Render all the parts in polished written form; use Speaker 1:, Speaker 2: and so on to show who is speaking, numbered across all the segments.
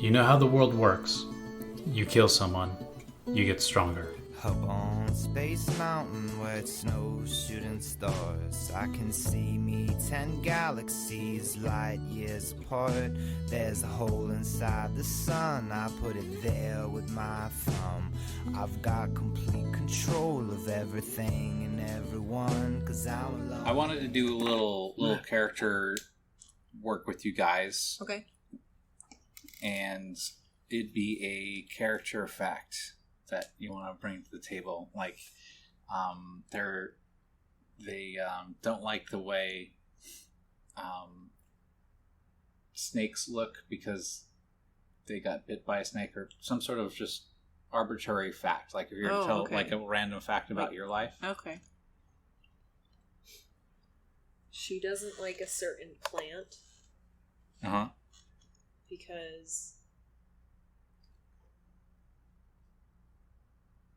Speaker 1: You know how the world works. You kill someone, you get stronger.
Speaker 2: Up on Space Mountain where it snows shooting stars, I can see me 10 galaxies light years apart. There's a hole inside the sun, I put it there with my thumb. I've got complete control of everything and everyone, 'cause I'm alone.
Speaker 3: I wanted to do a little character work with you guys.
Speaker 4: Okay.
Speaker 3: And it'd be a character fact that you want to bring to the table. Like, they don't like the way snakes look because they got bit by a snake, or some sort of just arbitrary fact. Like if you're to tell like a random fact about your life.
Speaker 4: Okay. She doesn't like a certain plant.
Speaker 3: Uh-huh.
Speaker 4: Because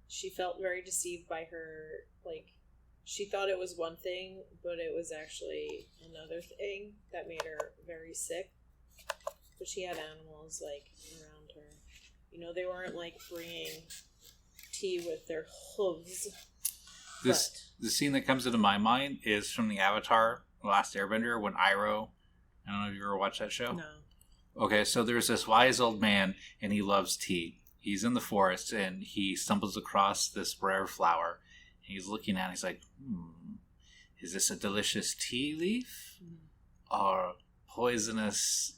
Speaker 4: she felt very deceived by her, like, she thought it was one thing, but it was actually another thing that made her very sick. But she had animals, like, around her. You know, they weren't, like, bringing tea with their hooves.
Speaker 3: The scene that comes into my mind is from the Avatar, The Last Airbender, when Iroh, I don't know if you ever watched that show?
Speaker 4: No.
Speaker 3: Okay, so there's this wise old man, and he loves tea. He's in the forest, and he stumbles across this rare flower. He's looking at it, he's like, is this a delicious tea leaf? Or poisonous...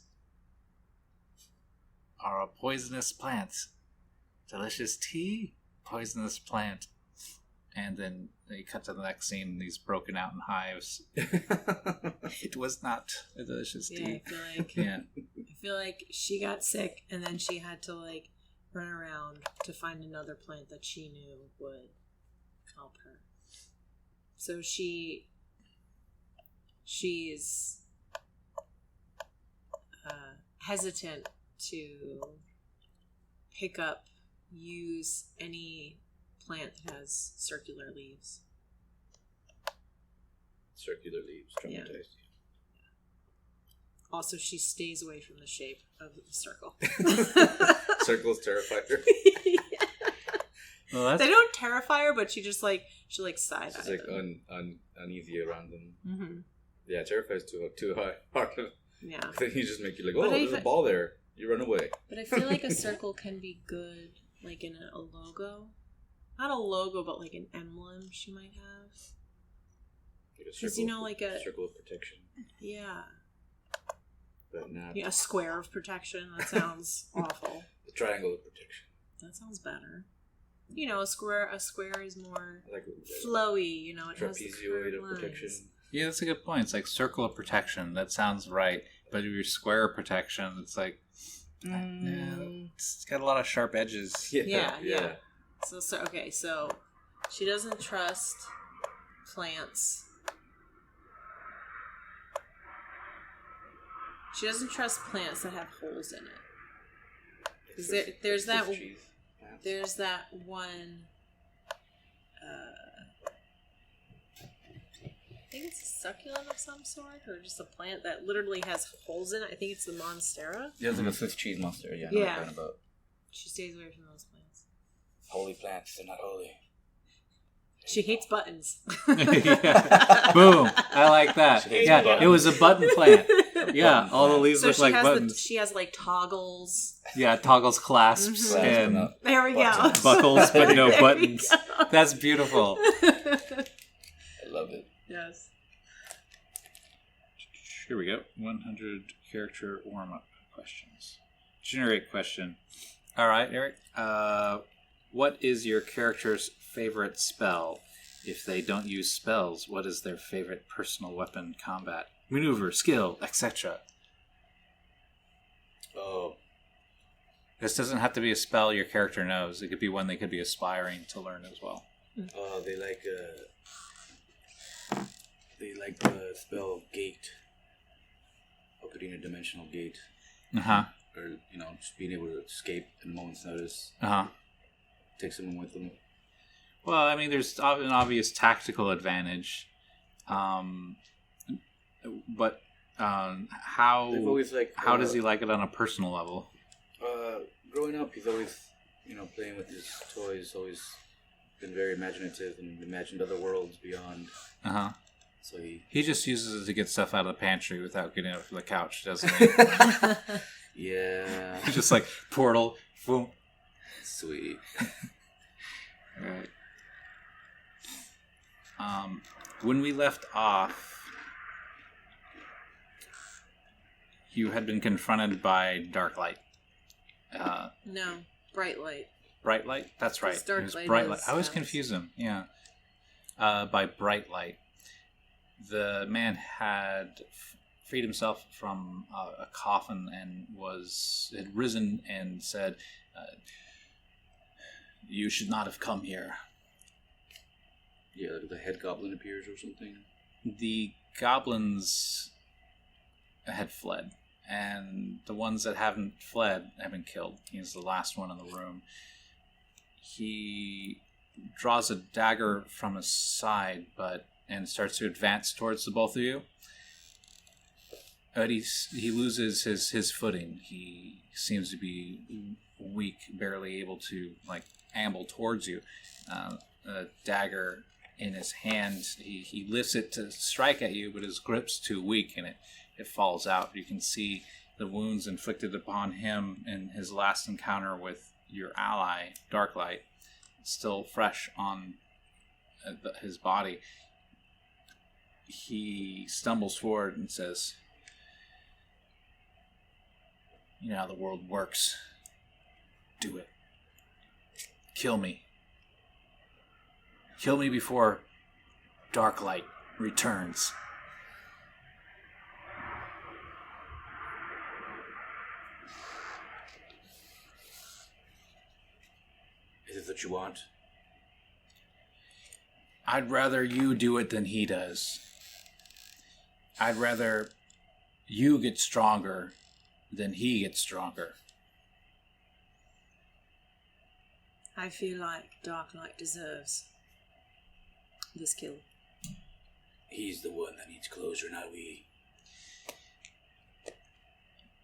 Speaker 3: Or a poisonous plant? Delicious tea? Poisonous plant. And then they cut to the next scene, and he's broken out in hives. It was not a delicious tea.
Speaker 4: I feel like she got sick, and then she had to, like, run around to find another plant that she knew would help her. So she's hesitant to use any plant that has circular leaves.
Speaker 5: Circular leaves, traumatized you.
Speaker 4: Also, she stays away from the shape of the circle.
Speaker 5: Circles terrify her.
Speaker 4: Yeah.
Speaker 3: Well,
Speaker 4: they don't terrify her, but she side eye.
Speaker 5: She's like uneasy around them.
Speaker 4: Mm-hmm.
Speaker 5: Yeah, terrifies too hard.
Speaker 4: Yeah.
Speaker 5: Then you just make you like, there's a ball there. You run away.
Speaker 4: But I feel like a circle can be good, like in a logo. Not a logo, but like an emblem she might have. Because like a
Speaker 5: circle of protection.
Speaker 4: Yeah.
Speaker 5: But not
Speaker 4: a square of protection. That sounds awful.
Speaker 5: The triangle of protection.
Speaker 4: That sounds better. A square is more
Speaker 5: like
Speaker 4: flowy. It
Speaker 5: trapezoid
Speaker 4: has
Speaker 5: of protection.
Speaker 3: Yeah, that's a good point. It's like circle of protection. That sounds right. But if you're square of protection, it's like it's got a lot of sharp edges.
Speaker 4: Yeah. So she doesn't trust plants. She doesn't trust plants that have holes in it. There's that one. I think it's a succulent of some sort, or just a plant that literally has holes in it. I think it's the monstera.
Speaker 5: Yeah, it's like a Swiss cheese monster. Yeah.
Speaker 4: Yeah. She stays away from those plants.
Speaker 5: Holy plants, they're not holy.
Speaker 4: She hates buttons.
Speaker 3: Yeah. Boom. I like that. Yeah, buttons. It was a button plant. Yeah, all the leaves look like buttons.
Speaker 4: She has like toggles.
Speaker 3: Yeah, toggles, clasps, and
Speaker 4: there we go.
Speaker 3: Buckles, but no buttons. That's beautiful.
Speaker 5: I love it.
Speaker 4: Yes.
Speaker 3: Here we go. 100 character warm-up questions. Generate question. All right, Eric. What is your character's favorite spell? If they don't use spells, what is their favorite personal weapon, combat, maneuver, skill, etc.?
Speaker 5: Oh.
Speaker 3: This doesn't have to be a spell your character knows. It could be one they could be aspiring to learn as well.
Speaker 5: They like the spell gate. Opening a dimensional gate.
Speaker 3: Uh-huh.
Speaker 5: Or, just being able to escape in a moment's notice.
Speaker 3: Uh-huh.
Speaker 5: Take someone with them.
Speaker 3: Well, I mean, there's an obvious tactical advantage. But how
Speaker 5: always
Speaker 3: how does he like it on a personal level?
Speaker 5: growing up, he's always, playing with his toys, always been very imaginative and imagined other worlds beyond.
Speaker 3: Uh-huh.
Speaker 5: So
Speaker 3: he just uses it to get stuff out of the pantry without getting up from the couch, doesn't he?
Speaker 5: Yeah.
Speaker 3: Just like portal, boom.
Speaker 5: Sweet.
Speaker 3: Right. When we left off, you had been confronted by dark light.
Speaker 4: No, bright light.
Speaker 3: Bright light? That's right.
Speaker 4: Dark
Speaker 3: It was
Speaker 4: light
Speaker 3: bright
Speaker 4: is-
Speaker 3: light. I always
Speaker 4: yes.
Speaker 3: confuse them. Yeah. By bright light. The man had freed himself from a coffin and had risen and said, "You should not have come here."
Speaker 5: Yeah, the head goblin appears or something.
Speaker 3: The goblins had fled, and the ones that haven't fled have been killed. He's the last one in the room. He draws a dagger from his side, and starts to advance towards the both of you. But he loses his footing. He seems to be weak, barely able to amble towards you. A dagger in his hand. He lifts it to strike at you, but his grip's too weak, and it falls out. You can see the wounds inflicted upon him in his last encounter with your ally, Darklight, still fresh on his body. He stumbles forward and says, "You know how the world works. Do it. Kill me. Kill me before Darklight returns."
Speaker 5: Is it that you want?
Speaker 3: I'd rather you do it than he does. I'd rather you get stronger than he gets stronger.
Speaker 4: I feel like Darklight deserves this kill.
Speaker 5: He's the one that needs closure, not we.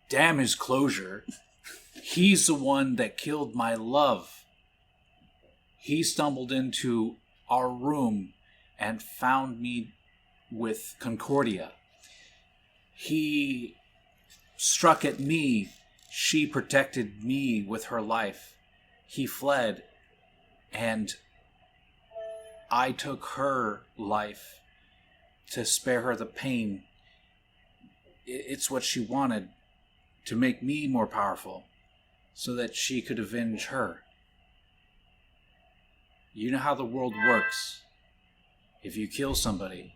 Speaker 3: Damn his closure. He's the one that killed my love. He stumbled into our room and found me with Concordia. He struck at me. She protected me with her life. He fled, and I took her life to spare her the pain. It's what she wanted, to make me more powerful, so that she could avenge her. You know how the world works. If you kill somebody,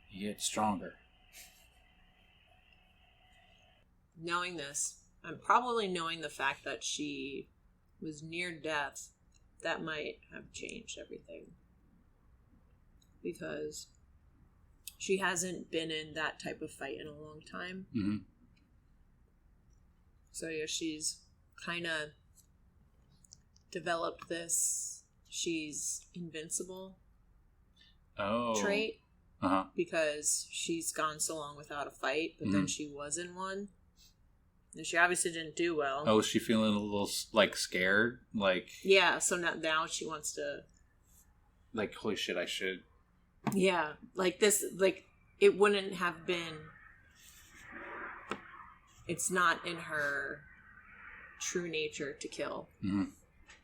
Speaker 3: you get stronger.
Speaker 4: Knowing this, and probably knowing the fact that she was near death, that might have changed everything. Because she hasn't been in that type of fight in a long time.
Speaker 3: Mm-hmm.
Speaker 4: So yeah, she's kind of developed this she's invincible trait.
Speaker 3: Uh-huh.
Speaker 4: Because she's gone so long without a fight, but then she was in one. And she obviously didn't do well.
Speaker 3: Oh, is she feeling a little, scared?
Speaker 4: Yeah, so now she wants to...
Speaker 3: holy shit, I should...
Speaker 4: Yeah, this, it wouldn't have been... It's not in her true nature to kill.
Speaker 3: Mm-hmm.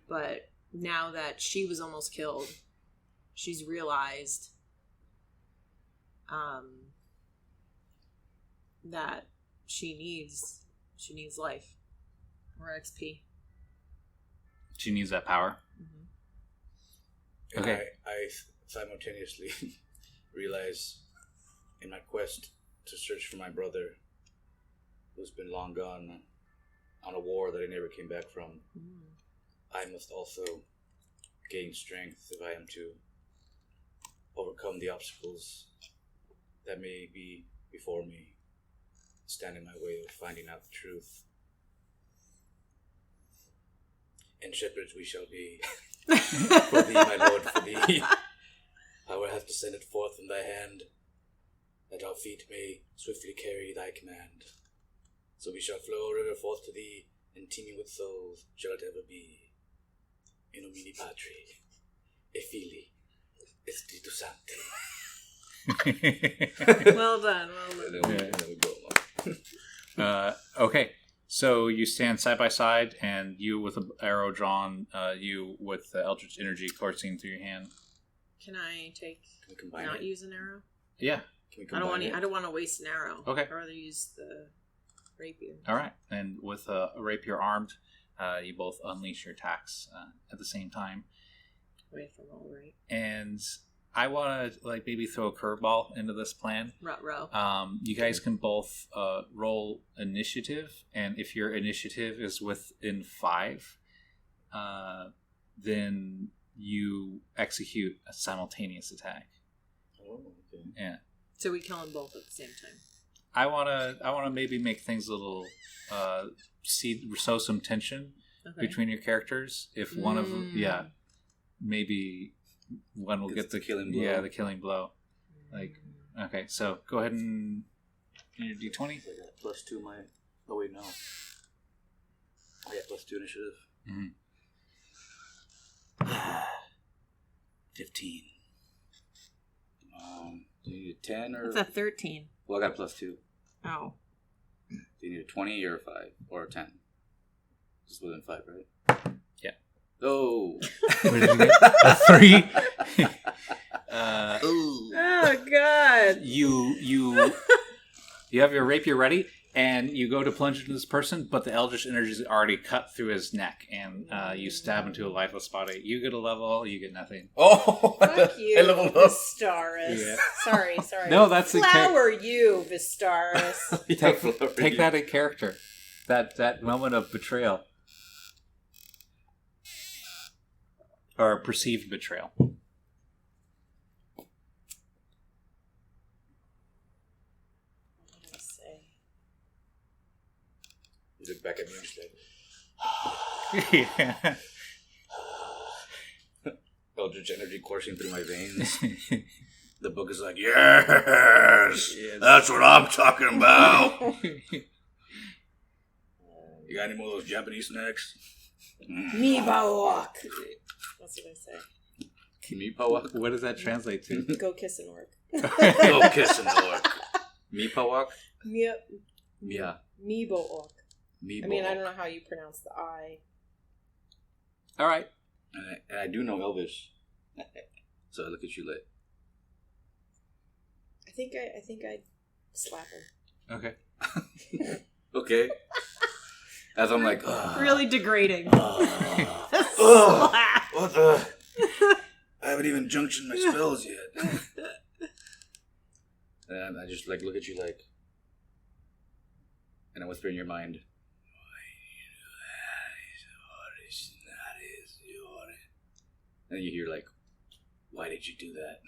Speaker 4: But now that she was almost killed, she's realized that she needs life or XP.
Speaker 3: She needs that power.
Speaker 4: Mm-hmm.
Speaker 3: Okay.
Speaker 5: I simultaneously realize in my quest to search for my brother, who's been long gone on a war that I never came back from, I must also gain strength if I am to overcome the obstacles that may be before me, stand in my way of finding out the truth. And shepherds we shall be, for thee, my lord, for thee. I will have to send it forth from thy hand, that our feet may swiftly carry thy command. So we shall flow a river forth to thee, and teeming with souls shall it ever be. In nomine Patri, e Filii, e Spiritus Sancti.
Speaker 4: Well done.
Speaker 5: There we go.
Speaker 3: Okay, so you stand side by side, and you with an arrow drawn, you with the Eldritch Energy coursing through your hand.
Speaker 4: Can I
Speaker 5: Can we combine
Speaker 4: not
Speaker 5: it?
Speaker 4: use an arrow?
Speaker 3: Yeah.
Speaker 5: Can we
Speaker 4: I don't
Speaker 5: combine
Speaker 4: want.
Speaker 5: it?
Speaker 4: I don't want to waste an arrow.
Speaker 3: Okay.
Speaker 4: I'd rather use the rapier.
Speaker 3: All right, and with a rapier armed, you both unleash your attacks at the same time.
Speaker 4: Wait if I'm all right.
Speaker 3: And I want to maybe throw a curveball into this plan.
Speaker 4: Row.
Speaker 3: You guys can both roll initiative, and if your initiative is within 5, then you execute a simultaneous attack.
Speaker 5: Oh, okay.
Speaker 3: Yeah,
Speaker 4: So we kill them both at the same time.
Speaker 3: I wanna maybe make things a little sow some tension
Speaker 4: Okay.
Speaker 3: between your characters. If one of them, maybe one will
Speaker 5: Gets
Speaker 3: get the
Speaker 5: the killing blow.
Speaker 3: Yeah, the killing blow. Okay, so go ahead and give your d20.
Speaker 5: So I got +2 my... Oh, wait, no. I got +2 initiative.
Speaker 3: Mm-hmm.
Speaker 5: 15. Do you need a 10 or...
Speaker 4: It's a 13.
Speaker 5: Well, I got +2.
Speaker 4: Oh.
Speaker 5: Do you need a 20 or a 5? Or a 10? Just within 5, right?
Speaker 3: Yeah.
Speaker 5: Oh!
Speaker 3: What did you get? A 3.
Speaker 4: Oh God.
Speaker 3: You have your rapier ready, and you go to plunge into this person, but the Eldritch Energy is already cut through his neck, and you stab into a lifeless body. You get a level, you get nothing.
Speaker 5: Oh!
Speaker 4: Fuck you,
Speaker 5: I leveled up.
Speaker 4: Vistaris.
Speaker 3: Yeah.
Speaker 4: Sorry.
Speaker 3: No, that's the
Speaker 4: flower you, Vistaris.
Speaker 3: Take that in character. That moment of betrayal. Or perceived betrayal.
Speaker 4: What did I say?
Speaker 5: You look back at me and just like...
Speaker 3: Yeah.
Speaker 5: Eldritch energy coursing through my veins. The book is like, yes! That's what I'm talking about! You got any more of those Japanese snacks?
Speaker 4: Mibawak. That's what I say.
Speaker 5: Meepawak?
Speaker 3: What does that translate to?
Speaker 4: Go kiss an orc.
Speaker 5: Go kiss an orc. Meepawak?
Speaker 4: Yeah.
Speaker 5: Yeah.
Speaker 4: Meebo orc.
Speaker 5: Meepawak.
Speaker 4: I mean, I don't know how you pronounce the I.
Speaker 3: All right.
Speaker 5: And I do know Elvish. So I look at you like...
Speaker 4: I think I'd slap him.
Speaker 3: Okay.
Speaker 5: Okay. As I'm like,
Speaker 4: Really degrading.
Speaker 5: What the? I haven't even junctioned my spells yet. And I just look at you like, and I whisper in your mind, and you hear like, why did you do that?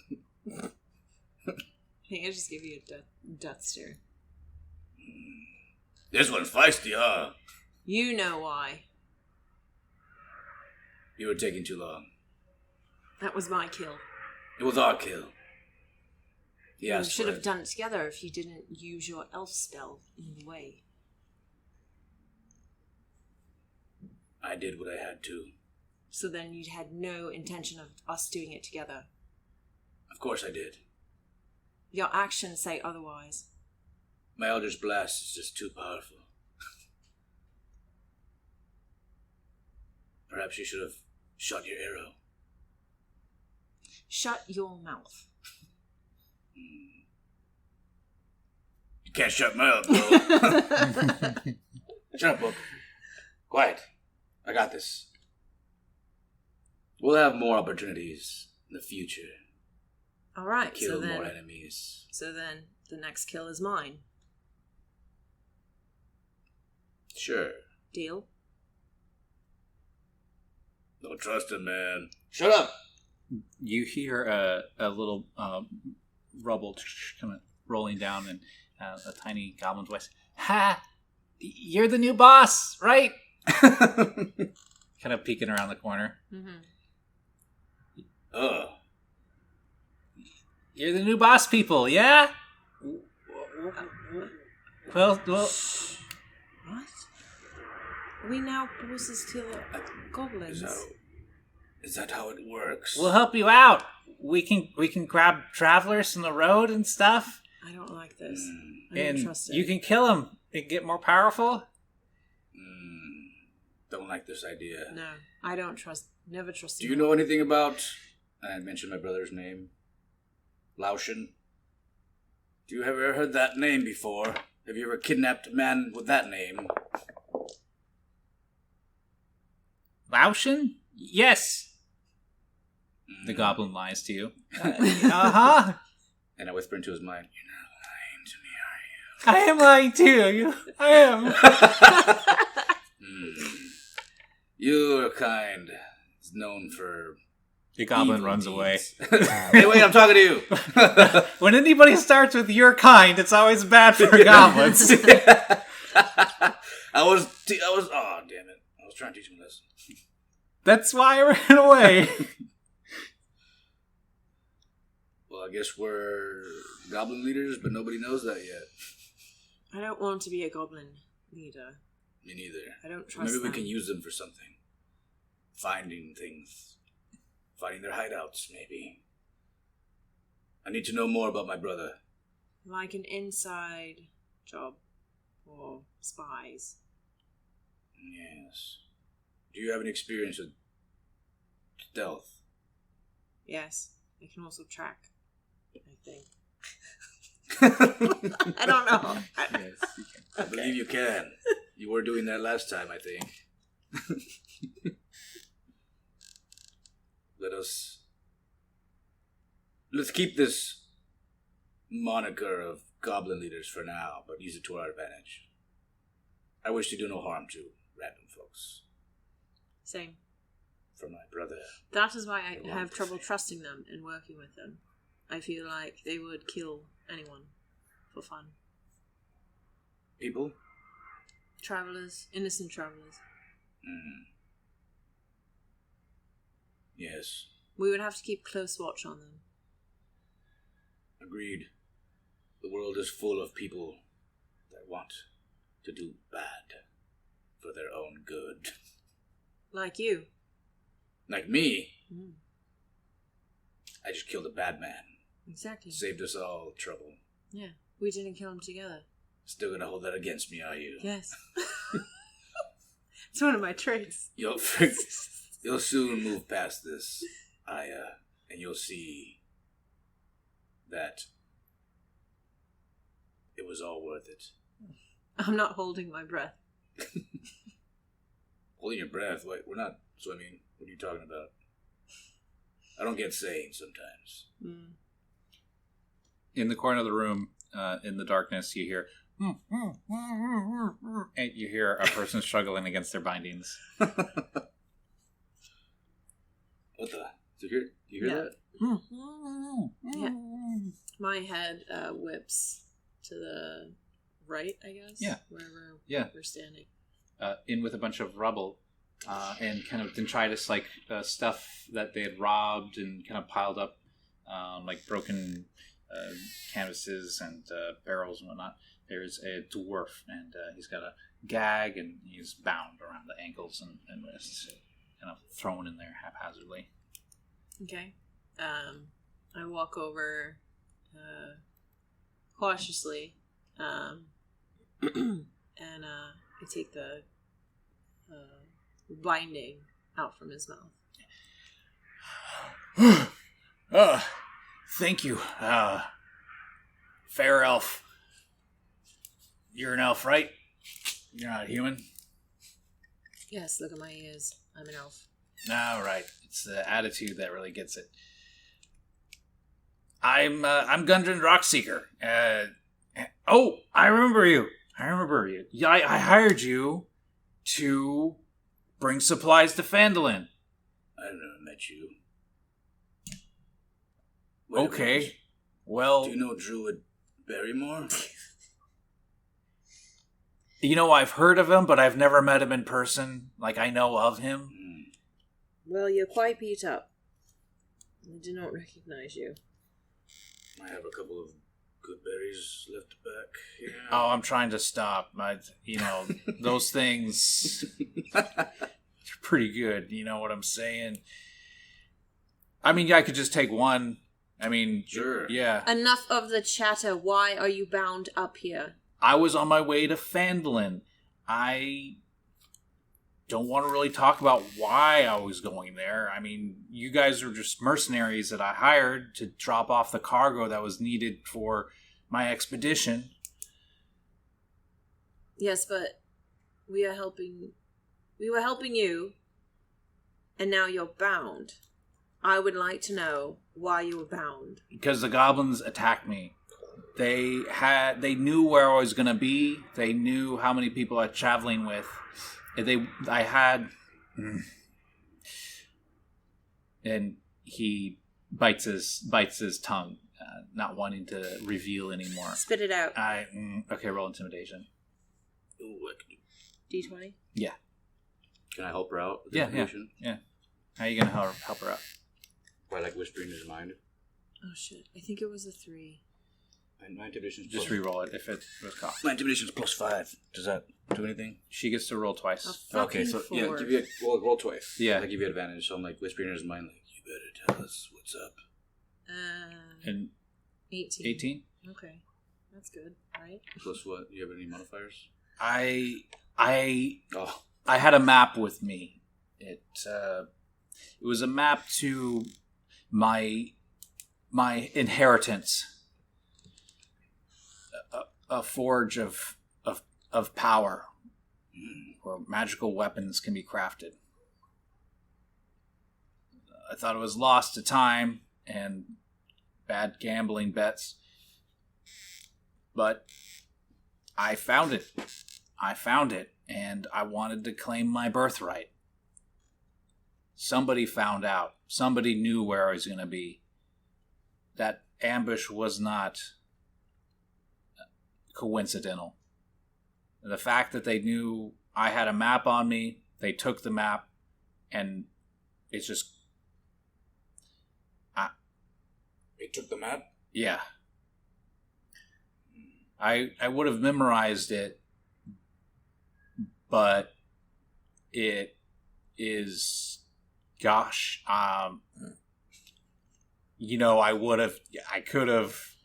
Speaker 4: I think I just give you a death stare.
Speaker 5: This one's feisty, huh?
Speaker 4: You know why.
Speaker 5: You were taking too long.
Speaker 4: That was my kill.
Speaker 5: It was our kill.
Speaker 4: We should have done it together if you didn't use your elf spell in the way.
Speaker 5: I did what I had to.
Speaker 4: So then you'd had no intention of us doing it together.
Speaker 5: Of course I did.
Speaker 4: Your actions say otherwise.
Speaker 5: My Eldritch Blast is just too powerful. Perhaps you should have shot your arrow.
Speaker 4: Shut your mouth.
Speaker 5: You can't shut my mouth, bro. Shut up, book. Quiet. I got this. We'll have more opportunities in the future.
Speaker 4: All right.
Speaker 5: Kill more enemies.
Speaker 4: So then the next kill is mine.
Speaker 5: Sure.
Speaker 4: Deal?
Speaker 5: Don't trust him, man. Shut up!
Speaker 3: You hear a little rubble kind of rolling down, and a tiny goblin voice. Ha! You're the new boss, right? Kind of peeking around the corner.
Speaker 4: Mm-hmm.
Speaker 3: You're the new boss people, yeah? Well,
Speaker 4: What? We now bosses kill goblins.
Speaker 5: Is that how it works?
Speaker 3: We'll help you out. We can grab travelers from the road and stuff.
Speaker 4: I don't like this. I don't
Speaker 3: And
Speaker 4: trust it.
Speaker 3: you can kill them and get more powerful.
Speaker 5: Don't like this idea.
Speaker 4: No, I don't trust. Never trust.
Speaker 5: Do you know anything about? I mentioned my brother's name, Laushin. Do you ever heard that name before? Have you ever kidnapped a man with that name?
Speaker 3: Laushin? Yes. The goblin lies to you. Uh-huh.
Speaker 5: And I whisper into his mind, "You're not lying to me, are you?"
Speaker 3: I am lying to you. I am.
Speaker 5: Your kind is known for...
Speaker 3: The goblin
Speaker 5: evil
Speaker 3: runs
Speaker 5: deeds.
Speaker 3: away.
Speaker 5: Hey, wait, I'm talking to you.
Speaker 3: When anybody starts with your kind, it's always bad for goblins.
Speaker 5: I was, oh, damn it. I was trying to teach him a lesson.
Speaker 3: That's why I ran away.
Speaker 5: Well, I guess we're goblin leaders, but nobody knows that yet.
Speaker 4: I don't want to be a goblin leader.
Speaker 5: Me neither.
Speaker 4: I don't trust
Speaker 5: Maybe we
Speaker 4: them.
Speaker 5: can use them for something. Finding things. Finding their hideouts, maybe. I need to know more about my brother.
Speaker 4: Like an inside job or spies.
Speaker 5: Yes. Do you have any experience with stealth?
Speaker 4: Yes, I can also track. I think. I don't know.
Speaker 3: Yes, you can.
Speaker 5: I believe you can. You were doing that last time, I think. Let's keep this moniker of goblin leaders for now, but use it to our advantage. I wish to do no harm to random folks.
Speaker 4: Same.
Speaker 5: For my brother.
Speaker 4: That is why I have trouble trusting them and working with them. I feel like they would kill anyone for fun.
Speaker 5: People?
Speaker 4: Travelers, innocent travelers.
Speaker 5: Yes.
Speaker 4: We would have to keep close watch on them.
Speaker 5: Agreed. The world is full of people that want to do bad for their own good.
Speaker 4: Like you.
Speaker 5: Like me. I just killed a bad man.
Speaker 4: Exactly.
Speaker 5: Saved us all trouble.
Speaker 4: Yeah, we didn't kill him together.
Speaker 5: Still gonna hold that against me, are you?
Speaker 4: Yes. It's one of my traits.
Speaker 5: You'll soon move past this, Aya, and you'll see that it was all worth it.
Speaker 4: I'm not holding my breath.
Speaker 5: Holding your breath? Wait, we're not swimming. What are you talking about? I don't get sane sometimes.
Speaker 3: In the corner of the room, in the darkness, you hear... And you hear a person struggling against their bindings.
Speaker 5: What the? Do you hear that?
Speaker 4: Yeah. My head whips to the right, I guess.
Speaker 3: Yeah.
Speaker 4: Wherever we're standing.
Speaker 3: In with a bunch of rubble, and kind of detritus, like stuff that they had robbed and kind of piled up, like broken canvases and barrels and whatnot. There's a dwarf, and he's got a gag, and he's bound around the ankles and wrists, kind of thrown in there haphazardly.
Speaker 4: Okay. I walk over cautiously, and I take the binding out from his mouth.
Speaker 3: Thank you, fair elf. You're an elf, right? You're not a human?
Speaker 4: Yes, look at my ears. I'm an elf.
Speaker 3: All right. It's the attitude that really gets it. I'm Gundren Rockseeker. Oh, I remember you. Yeah, I hired you to bring supplies to Phandalin.
Speaker 5: I never met you.
Speaker 3: Okay. Well,
Speaker 5: do you know Druid Barrymore?
Speaker 3: You know, I've heard of him, but I've never met him in person. Like, I know of him.
Speaker 4: Well, you're quite beat up. I do not recognize you.
Speaker 5: I have a couple of good berries left back here.
Speaker 3: Oh, I'm trying to stop. Those things... pretty good. You know what I'm saying? I mean, I could just take one. I mean,
Speaker 5: Sure.
Speaker 3: Yeah.
Speaker 6: Enough of the chatter. Why are you bound up here?
Speaker 3: I was on my way to Phandalin. I don't want to really talk about why I was going there. I mean, you guys are just mercenaries that I hired to drop off the cargo that was needed for my expedition.
Speaker 6: Yes, but we were helping you, and now you're bound. I would like to know why you were bound.
Speaker 3: Because the goblins attacked me. They knew where I was going to be. They knew how many people I was traveling with. And he bites his tongue, not wanting to reveal anymore.
Speaker 6: Spit it out.
Speaker 3: Okay, roll intimidation.
Speaker 5: Ooh, I can do.
Speaker 6: D20.
Speaker 3: Yeah.
Speaker 5: Can I help her out? With
Speaker 3: Yeah.
Speaker 5: information?
Speaker 3: How are you going to help her out?
Speaker 5: By like whispering in his mind.
Speaker 6: Oh shit! I think it was a 3.
Speaker 5: And my intimidation
Speaker 3: Just re-roll it if it was cocked.
Speaker 5: My intimidation is +5. Does that do anything?
Speaker 3: She gets to roll twice.
Speaker 5: Okay, so yeah,
Speaker 6: Four.
Speaker 5: give you roll twice.
Speaker 3: Yeah.
Speaker 5: I give you advantage. So I'm like whispering in his mind, like, you better tell us what's up.
Speaker 3: And
Speaker 6: 18.
Speaker 3: 18?
Speaker 6: Okay, that's good, right?
Speaker 5: Plus what? Do you have any modifiers?
Speaker 3: I
Speaker 5: Oh,
Speaker 3: had a map with me. It was a map to my inheritance. A forge of power, where magical weapons can be crafted. I thought it was lost to time and bad gambling bets, but I found it. And I wanted to claim my birthright. Somebody found out. Somebody knew where I was going to be. That ambush was not coincidental. The fact that they knew I had a map on me, they took the map, and it's just...
Speaker 5: they took the map?
Speaker 3: Yeah. I would have memorized it, but it is... Gosh, I could have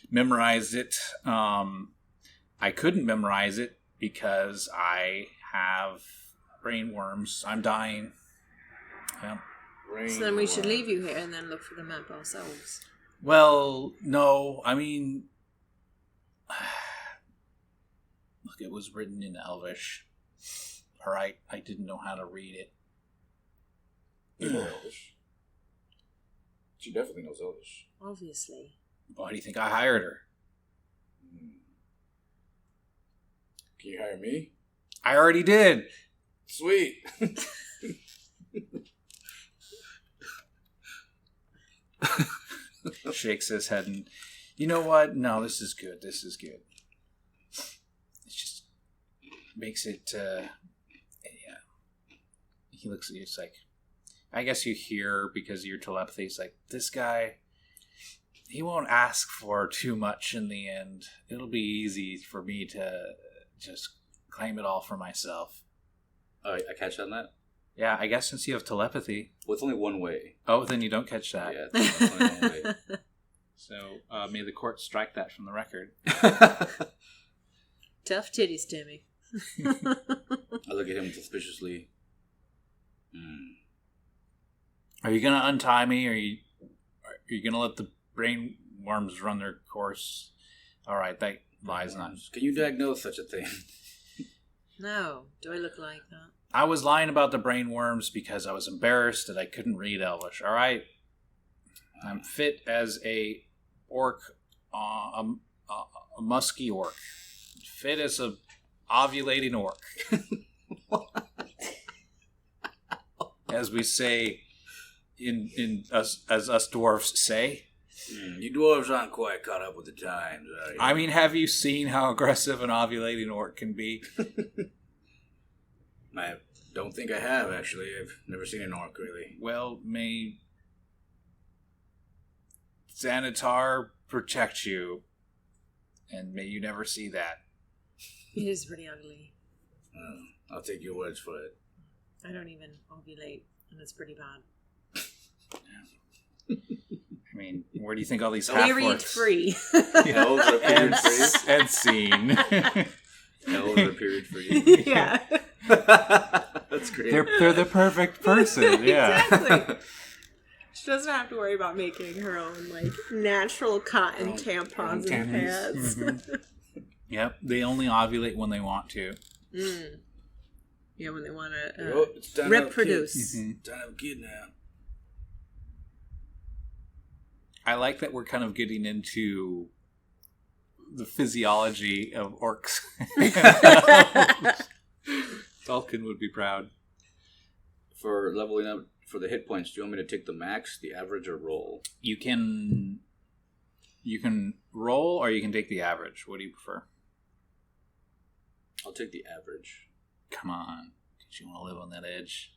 Speaker 3: memorized it. I couldn't memorize it because I have brain worms. I'm dying. Yeah.
Speaker 6: So then we should leave you here and then look for the map ourselves.
Speaker 3: Well, no. I mean, look, it was written in Elvish. All right, I didn't know how to read it.
Speaker 5: You know Elvish. She definitely knows Elvish.
Speaker 6: Obviously.
Speaker 3: Why do you think I hired her?
Speaker 5: Can you hire me?
Speaker 3: I already did.
Speaker 5: Sweet.
Speaker 3: Shakes his head and, you know what? No, this is good. It just makes it, yeah. He looks at you, it's like, I guess you hear because of your telepathy, it's like, this guy, he won't ask for too much in the end. It'll be easy for me to just claim it all for myself.
Speaker 5: Oh, I catch on that?
Speaker 3: Yeah, I guess since you have telepathy.
Speaker 5: Well, it's only one way.
Speaker 3: Oh, then you don't catch that.
Speaker 5: Yeah, it's only one way.
Speaker 3: So, may the court strike that from the record.
Speaker 6: Tough titties, Timmy.
Speaker 5: I look at him suspiciously.
Speaker 3: Are you going to untie me, or are you going to let the brain worms run their course? All right, that lies not.
Speaker 5: Can you diagnose such a thing?
Speaker 6: No. Do I look like that?
Speaker 3: I was lying about the brain worms because I was embarrassed that I couldn't read Elvish. All right, I'm fit as a orc, a musky orc. Fit as a ovulating orc, as we say in us dwarves say.
Speaker 5: You dwarves aren't quite caught up with the times, are you?
Speaker 3: I mean, have you seen how aggressive an ovulating orc can be?
Speaker 5: I don't think I have, actually. I've never seen an orc, really.
Speaker 3: Well, may Xanatar protect you, and may you never see that.
Speaker 6: It is pretty ugly.
Speaker 5: I'll take your words for it.
Speaker 6: I don't even ovulate, and it's pretty bad.
Speaker 3: I mean, where do you think all these
Speaker 6: Period
Speaker 3: half-orcs...
Speaker 6: free.
Speaker 5: Elves are period free.
Speaker 3: And scene.
Speaker 5: Elves are period free.
Speaker 6: Yeah.
Speaker 5: That's great.
Speaker 3: They're the perfect person, yeah.
Speaker 6: Exactly. She doesn't have to worry about making her own, like, natural cotton tampons and pads.
Speaker 3: Yep, they only ovulate when they want to.
Speaker 6: Mm. Yeah, when they want to
Speaker 5: It's time to have a kid.
Speaker 6: reproduce.
Speaker 3: Mm-hmm.
Speaker 5: Time to have a kid now.
Speaker 3: I like that we're kind of getting into the physiology of orcs. Falcon would be proud.
Speaker 5: For leveling up for the hit points, do you want me to take the max, the average, or roll?
Speaker 3: You can roll or you can take the average. What do you prefer?
Speaker 5: I'll take the average.
Speaker 3: Come on. Don't you want to live on that edge?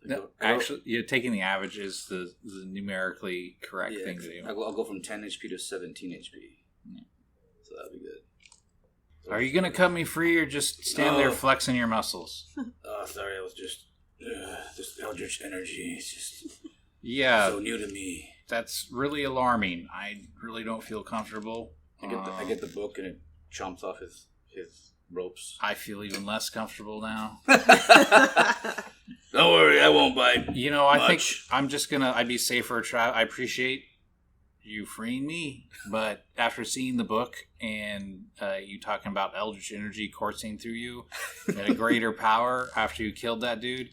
Speaker 5: I
Speaker 3: No,
Speaker 5: go-
Speaker 3: actually, taking the average is the numerically correct thing to do.
Speaker 5: I'll go from 10 HP to 17 HP.
Speaker 3: Yeah.
Speaker 5: So that'll be good.
Speaker 3: Are you going to cut me free or just stand there flexing your muscles?
Speaker 5: Oh, sorry, I was just... this eldritch energy is just
Speaker 3: Yeah,
Speaker 5: so new to me.
Speaker 3: that's really alarming. I really don't feel comfortable.
Speaker 5: I get the book and it chomps off his ropes.
Speaker 3: I feel even less comfortable now.
Speaker 5: Don't worry, I won't bite.
Speaker 3: You know, I think
Speaker 5: Much.
Speaker 3: I'm just gonna. I'd be safer. I appreciate you freeing me, but after seeing the book and you talking about eldritch energy coursing through you at a greater power after you killed that dude,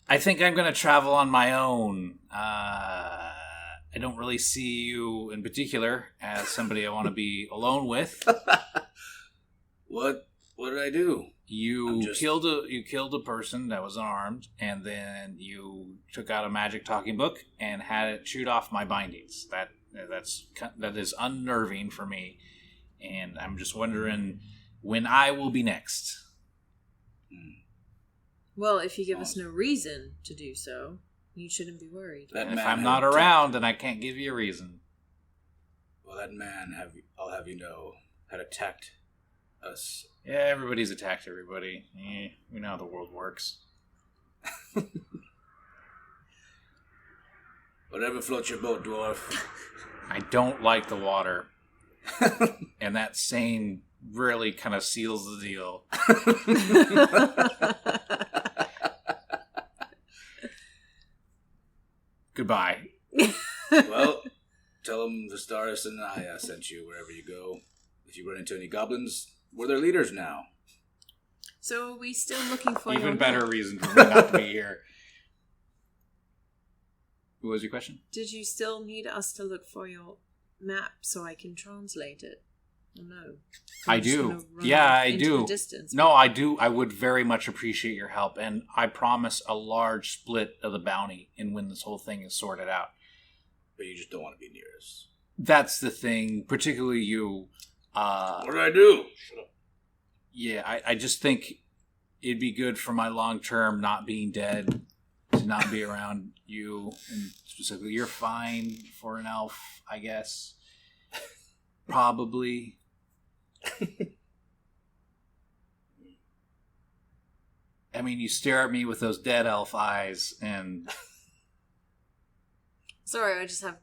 Speaker 3: I think I'm gonna travel on my own. I don't really see you in particular as somebody I want to be alone with.
Speaker 5: What did I do?
Speaker 3: You killed a person that was unarmed, and then you took out a magic talking book and had it shoot off my bindings. That is unnerving for me, and I'm just wondering when I will be next.
Speaker 6: Well, if you give us no reason to do so, you shouldn't be worried.
Speaker 3: And if I'm not around, then I can't give you a reason.
Speaker 5: Well, that man, I'll have you know, had attacked us.
Speaker 3: Yeah, everybody's attacked everybody. We know how the world works.
Speaker 5: Whatever floats your boat, dwarf.
Speaker 3: I don't like the water. And that saying really kind of seals the deal. Goodbye.
Speaker 5: Well, tell them Vistaris and I sent you wherever you go. If you run into any goblins, we're their leaders now.
Speaker 6: So are we still looking for
Speaker 3: Even
Speaker 6: your
Speaker 3: better
Speaker 6: map?
Speaker 3: reason for me not to be here. What was your question?
Speaker 6: Did you still need us to look for your map so I can translate it? Oh, no.
Speaker 3: I
Speaker 6: I'm just
Speaker 3: do.
Speaker 6: gonna run
Speaker 3: Yeah,
Speaker 6: off
Speaker 3: I
Speaker 6: into
Speaker 3: do.
Speaker 6: the distance.
Speaker 3: No, I do. I would very much appreciate your help, and I promise a large split of the bounty in when this whole thing is sorted out.
Speaker 5: But you just don't want to be near us.
Speaker 3: That's the thing, particularly you.
Speaker 5: What did I do? Shut up.
Speaker 3: Yeah, I just think it'd be good for my long term not being dead to not be around you, and specifically, you're fine for an elf, I guess. Probably. I mean, you stare at me with those dead elf eyes, and
Speaker 6: Sorry, I just have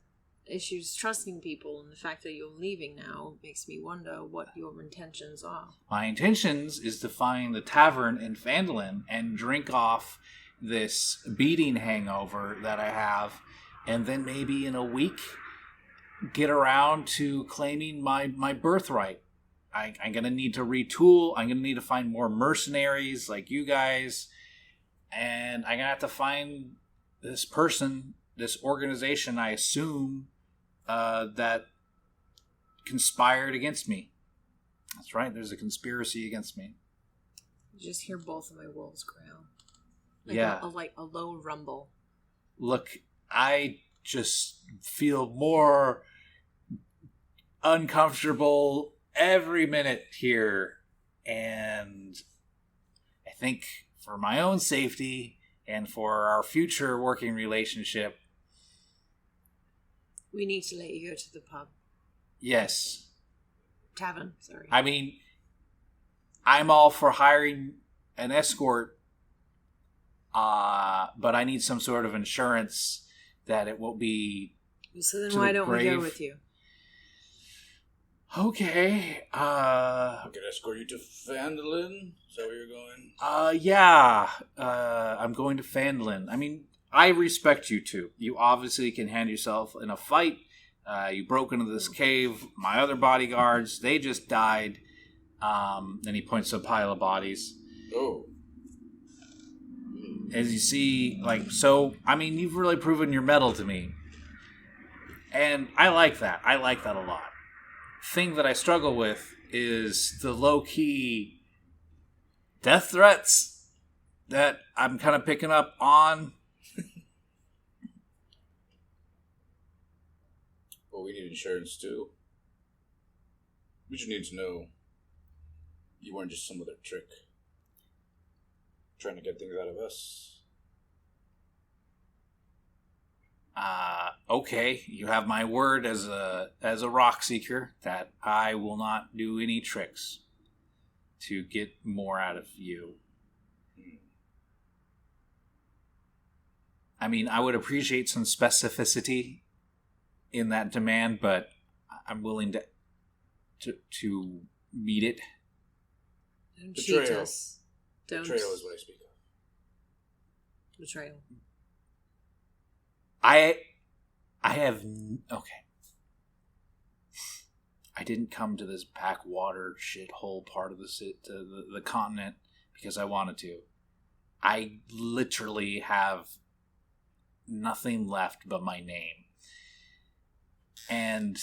Speaker 6: issues trusting people, and the fact that you're leaving now makes me wonder what your intentions are.
Speaker 3: my intentions is to find the tavern in Phandalin and drink off this beating hangover that I have, and then maybe in a week get around to claiming my birthright. I'm going to need to retool. I'm going to need to find more mercenaries like you guys, and I'm going to have to find this person, this organization, I assume, that conspired against me. That's right, there's a conspiracy against me.
Speaker 6: You just hear both of my wolves growl.
Speaker 3: Yeah.
Speaker 6: A low rumble.
Speaker 3: Look, I just feel more uncomfortable every minute here, and I think for my own safety and for our future working relationship,
Speaker 6: We need to let you go to the pub.
Speaker 3: yes.
Speaker 6: Tavern, sorry.
Speaker 3: I mean, I'm all for hiring an escort, but I need some sort of insurance that it won't be.
Speaker 6: So then
Speaker 3: to
Speaker 6: why
Speaker 3: the
Speaker 6: don't we go
Speaker 3: grave.
Speaker 6: with you?
Speaker 3: Okay.
Speaker 5: I can escort you to Fandolin. Is that where you're going?
Speaker 3: Yeah. I'm going to Fandolin. I mean, I respect you two. You obviously can hand yourself in a fight. You broke into this cave. My other bodyguards, they just died. Then he points to a pile of bodies.
Speaker 5: Oh.
Speaker 3: As you see, you've really proven your mettle to me. And I like that. I like that a lot. Thing that I struggle with is the low-key death threats that I'm kind of picking up on.
Speaker 5: Well, we need insurance too. We just need to know you weren't just some other trick trying to get things out of us.
Speaker 3: Okay, you have my word as a rock seeker that I will not do any tricks to get more out of you. I mean, I would appreciate some specificity in that demand, but I'm willing to meet it.
Speaker 6: Don't cheat
Speaker 5: Betrayal.
Speaker 6: us. Don't.
Speaker 5: Betrayal is what I speak of.
Speaker 6: Betrayal.
Speaker 3: Okay. I didn't come to this backwater shithole part of the continent because I wanted to. I literally have nothing left but my name. And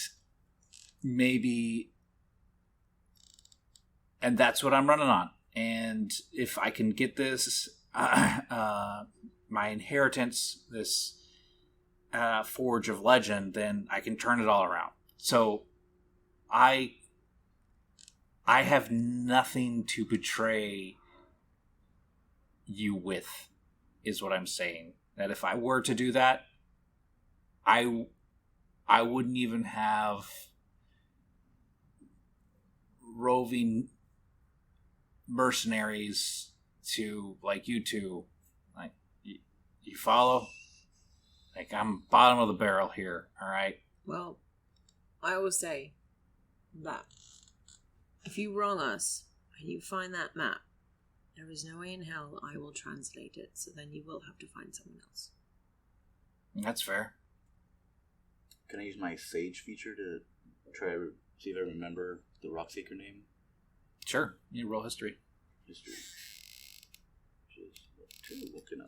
Speaker 3: that's what I'm running on. And if I can get this, my inheritance, this Forge of Legend, then I can turn it all around. So I have nothing to betray you with, is what I'm saying. That if I were to do that, I wouldn't even have roving mercenaries to, like, you two. Like, you follow? Like, I'm bottom of the barrel here, alright?
Speaker 6: Well, I always say that if you wrong us and you find that map, there is no way in hell I will translate it, so then you will have to find someone else.
Speaker 3: That's fair.
Speaker 5: Can I use my Sage feature to try to see if I remember the Rockseeker name?
Speaker 3: Sure. You roll history.
Speaker 5: History. Which is what can I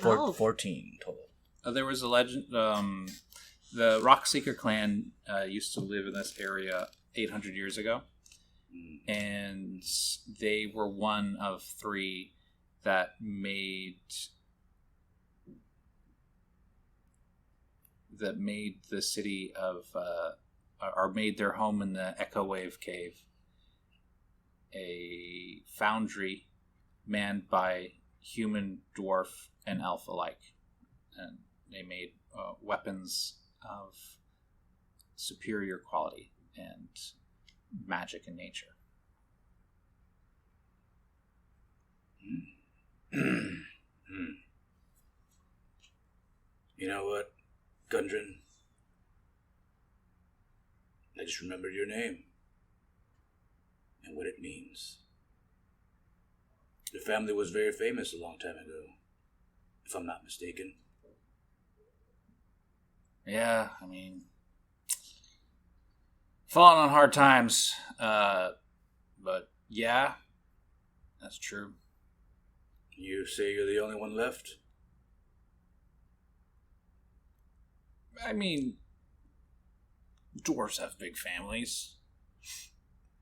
Speaker 5: do? 14 total.
Speaker 3: There was a legend. The Rockseeker clan used to live in this area 800 years ago. And they were one of 3 that made the city of or made their home in the Echo Wave Cave, a foundry manned by human, dwarf, and elf alike, and they made weapons of superior quality and magic in nature.
Speaker 5: You know what, Gundren? I just remembered your name and what it means. Your family was very famous a long time ago, if I'm not mistaken.
Speaker 3: Yeah, I mean, falling on hard times, but yeah, that's true.
Speaker 5: You say you're the only one left?
Speaker 3: I mean, dwarves have big families.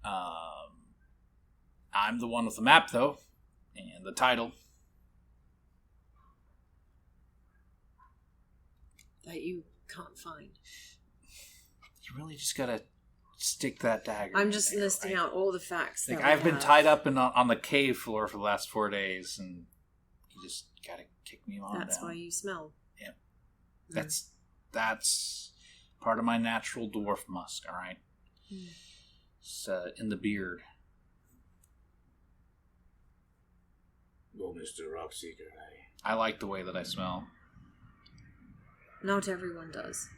Speaker 3: I'm the one with the map, though, and the title.
Speaker 6: That you can't find.
Speaker 3: You really just gotta stick that dagger.
Speaker 6: I'm just
Speaker 3: in there,
Speaker 6: listing
Speaker 3: right?
Speaker 6: out all the facts.
Speaker 3: Like,
Speaker 6: that we
Speaker 3: I've been
Speaker 6: have.
Speaker 3: tied up on the cave floor for the last 4 days, and you just gotta kick me on
Speaker 6: That's
Speaker 3: down.
Speaker 6: why you smell.
Speaker 3: Yeah. That's part of my natural dwarf musk, alright? It's in the beard.
Speaker 5: Well, Mr. Rockseeker,
Speaker 3: I like the way that I smell.
Speaker 6: Not everyone does.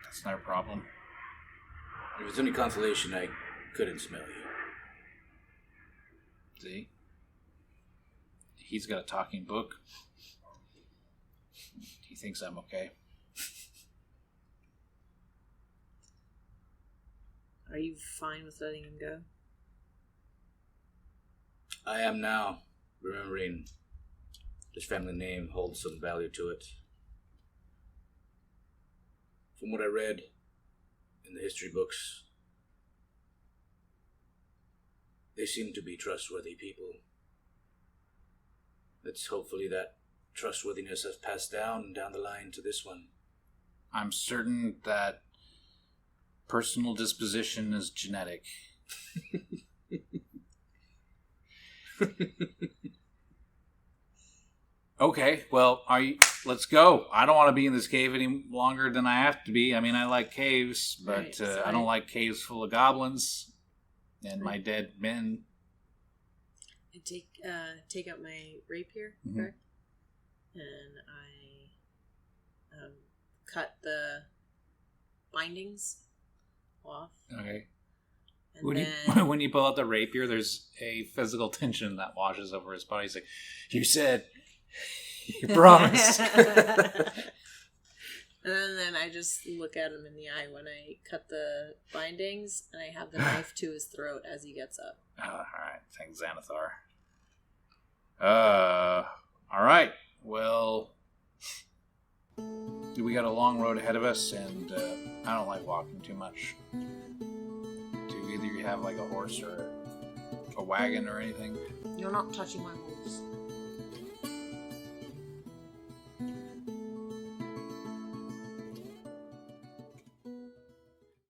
Speaker 3: That's not a problem.
Speaker 5: if it's any consolation, I couldn't smell you.
Speaker 3: See? He's got a talking book. He thinks I'm okay.
Speaker 6: Are you fine with letting him go?
Speaker 5: I am now, remembering his family name holds some value to it. From what I read in the history books, they seem to be trustworthy people. Let's hopefully that trustworthiness has passed down the line to this one.
Speaker 3: I'm certain that personal disposition is genetic. Okay, well, let's go. I don't want to be in this cave any longer than I have to be. I mean, I like caves, but
Speaker 6: Right, so
Speaker 3: I don't like caves full of goblins and my dead men.
Speaker 6: I take out my rapier,
Speaker 3: Mhm.
Speaker 6: correct? And I cut the bindings off.
Speaker 3: Okay.
Speaker 6: And
Speaker 3: When
Speaker 6: then
Speaker 3: when you pull out the rapier, there's a physical tension that washes over his body. He's like, "You said, you promised."
Speaker 6: And then I just look at him in the eye when I cut the bindings, and I have the knife to his throat as he gets up.
Speaker 3: All right, thanks, Xanathar. All right. Well, we got a long road ahead of us, and I don't like walking too much. Do either you have like a horse or a wagon or anything?
Speaker 6: You're not touching my wolves.